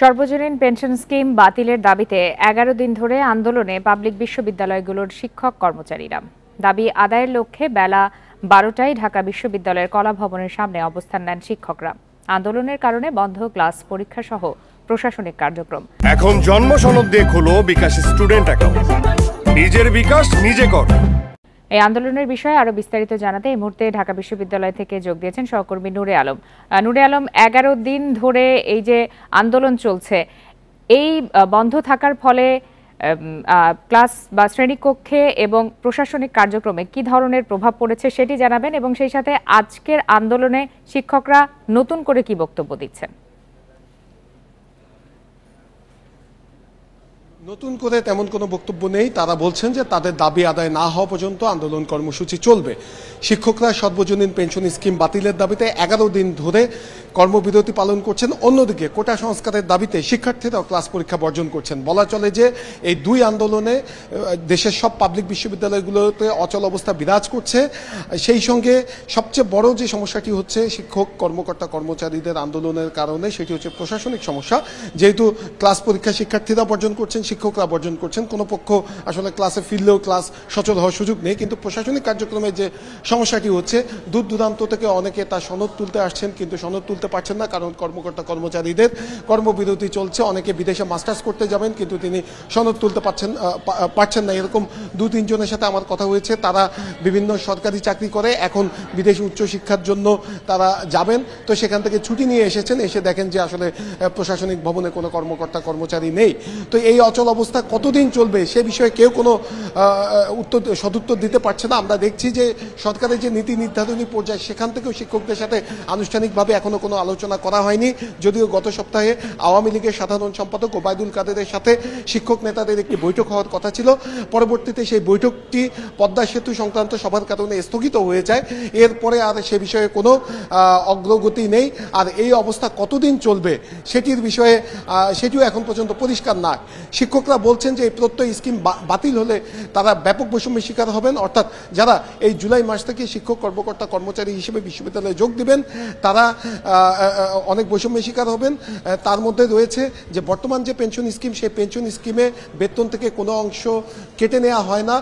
সর্বজনীন pension scheme বাতিলের দাবিতে ১১ দিন ধরে আন্দোলনে পাবলিক বিশ্ববিদ্যালয়গুলোর শিক্ষক কর্মচারীরা। দাবি আদায়ের লক্ষ্যে বেলা ১২টায় ঢাকা বিশ্ববিদ্যালয়ের কলা ভবনের সামনে অবস্থান নেন শিক্ষকরা। আন্দোলনের কারণে বন্ধ ক্লাস, পরীক্ষা সহ প্রশাসনিক কার্যক্রম। এখন জন্ম সনদ দিয়ে খোলো বিকাশ স্টুডেন্ট অ্যাকাউন্ট। নিজের বিকাশ নিজে কর। এই আন্দোলনের বিষয়ে আরো বিস্তারিত জানাতে এই মুহূর্তে ঢাকা বিশ্ববিদ্যালয় থেকে যোগ দিয়েছেন সহকর্মী নূরে আলম। নূরে আলম, ১১ দিন ধরে এই যে আন্দোলন চলছে, এই বন্ধ থাকার ফলে ক্লাস বা শ্রেণীকক্ষে এবং প্রশাসনিক কার্যক্রমে কি ধরনের প্রভাব পড়েছে সেটি জানাবেন, এবং সেই সাথে আজকের আন্দোলনে শিক্ষকরা নতুন করে কি বক্তব্য দিচ্ছেন? নতুন করে তেমন কোনো বক্তব্য নেই। তারা বলছেন যে তাদের দাবি আদায় না হওয়া পর্যন্ত আন্দোলন কর্মসূচি চলবে। শিক্ষকরা সর্বজনীন পেনশন স্কিম বাতিলের দাবিতে ১১ দিন ধরে কর্মবিরতি পালন করছেন। অন্যদিকে কোটা সংস্কারের দাবিতে শিক্ষার্থীরাও ক্লাস পরীক্ষা বর্জন করছেন। বলা চলে যে এই দুই আন্দোলনে দেশের সব পাবলিক বিশ্ববিদ্যালয়গুলোতে অচল অবস্থা বিরাজ করছে। সেই সঙ্গে সবচেয়ে বড় যে সমস্যাটি হচ্ছে শিক্ষক কর্মকর্তা কর্মচারীদের আন্দোলনের কারণে, সেটি হচ্ছে প্রশাসনিক সমস্যা। যেহেতু ক্লাস পরীক্ষা শিক্ষার্থীরা বর্জন করছেন, শিক্ষকরা বর্জন করছেন, কোনো পক্ষ আসলে ক্লাসে ফিরলেও ক্লাস সচল হওয়ার সুযোগ নেই। কিন্তু প্রশাসনিক কার্যক্রমের যে সমস্যাটি হচ্ছে, দূর দূরান্ত থেকে অনেকে তার সনদ তুলতে আসছেন, কিন্তু সনদ তুলতে পারছেন না, কারণ কর্মকর্তা কর্মচারীদের কর্মবিরতি চলছে। অনেকে বিদেশে মাস্টার্স করতে যাবেন, কিন্তু তিনি সনদ তুলতে পারছেন না। এরকম ২-৩ জনের সাথে আমার কথা হয়েছে। তারা বিভিন্ন সরকারি চাকরি করে, এখন বিদেশে উচ্চশিক্ষার জন্য তারা যাবেন। তো সেখান থেকে ছুটি নিয়ে এসেছেন, এসে দেখেন যে আসলে প্রশাসনিক ভবনে কোনো কর্মকর্তা কর্মচারী নেই। তো এই অচল অবস্থা কতদিন চলবে সে বিষয়ে কেউ কোনো সদুত্তর দিতে পারছে না। আমরা দেখছি যে সরকারের যে নীতি নির্ধারণী পর্যায়ে, সেখান থেকেও শিক্ষকদের সাথে আনুষ্ঠানিকভাবে এখনো কোনো আলোচনা করা হয়নি। যদিও গত সপ্তাহে আওয়ামী লীগের সাধারণ সম্পাদক ওবায়দুল কাদেরের সাথে শিক্ষক নেতাদের একটি বৈঠক হওয়ার কথা ছিল। পরবর্তীতে সেই বৈঠকটি পদ্মা সেতু সংক্রান্ত সভার কারণে স্থগিত হয়ে যায়। এরপরে আর সে বিষয়ে কোনো অগ্রগতি নেই। আর এই অবস্থা কতদিন চলবে সেটির বিষয়ে সেটিও এখন পর্যন্ত পরিষ্কার না। শিক্ষকরা বলছেন যে এই প্রত্যয় স্কিম বাতিল হলে তারা ব্যাপক বৈষম্যের শিকার হবেন। অর্থাৎ যারা এই জুলাই মাস থেকে শিক্ষক কর্মকর্তা কর্মচারী হিসেবে বিশ্ববিদ্যালয়ে যোগ দিবেন, তারা অনেক বৈষম্যের শিকার হবেন। তার মধ্যে রয়েছে যে বর্তমান যে পেনশন স্কিম, সেই পেনশন স্কিমে বেতন থেকে কোনো অংশ কেটে নেওয়া হয় না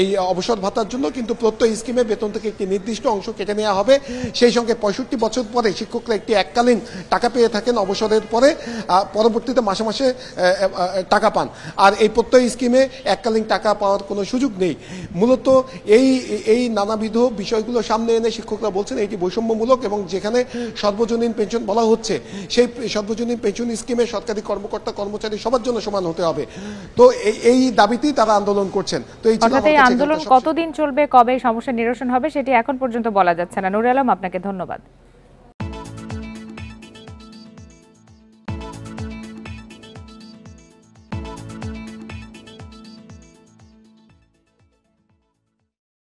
এই অবসর ভাতার জন্য, কিন্তু প্রত্যয় স্কিমে বেতন থেকে একটি নির্দিষ্ট অংশ কেটে নেওয়া হবে। সেই সঙ্গে ৬৫ বছর পরে শিক্ষকরা একটি এককালীন টাকা পেয়ে থাকেন অবসরের পরে, পরবর্তীতে মাসে মাসে টাকা পান। আর এই প্রত্যয় স্কিমে এককালীন টাকা পাওয়ার কোনো সুযোগ নেই। মূলত এই নানাবিধ বিষয়গুলো সামনে এনে শিক্ষকরা বলছেন এটি বৈষম্যমূলক, এবং যেখানে সর্বজনীন পেনশন বলা হচ্ছে, সেই সর্বজনীন পেনশন স্কিমে সরকারি কর্মকর্তা কর্মচারী সবার জন্য সমান হতে হবে। তো এই দাবিতেই তারা আন্দোলন করছেন। তো এই আন্দোলন কতদিন চলবে, কবে সমস্যা নিরসন হবে সেটি এখন পর্যন্ত বলা যাচ্ছে না। নূরে আলম, আপনাকে ধন্যবাদ।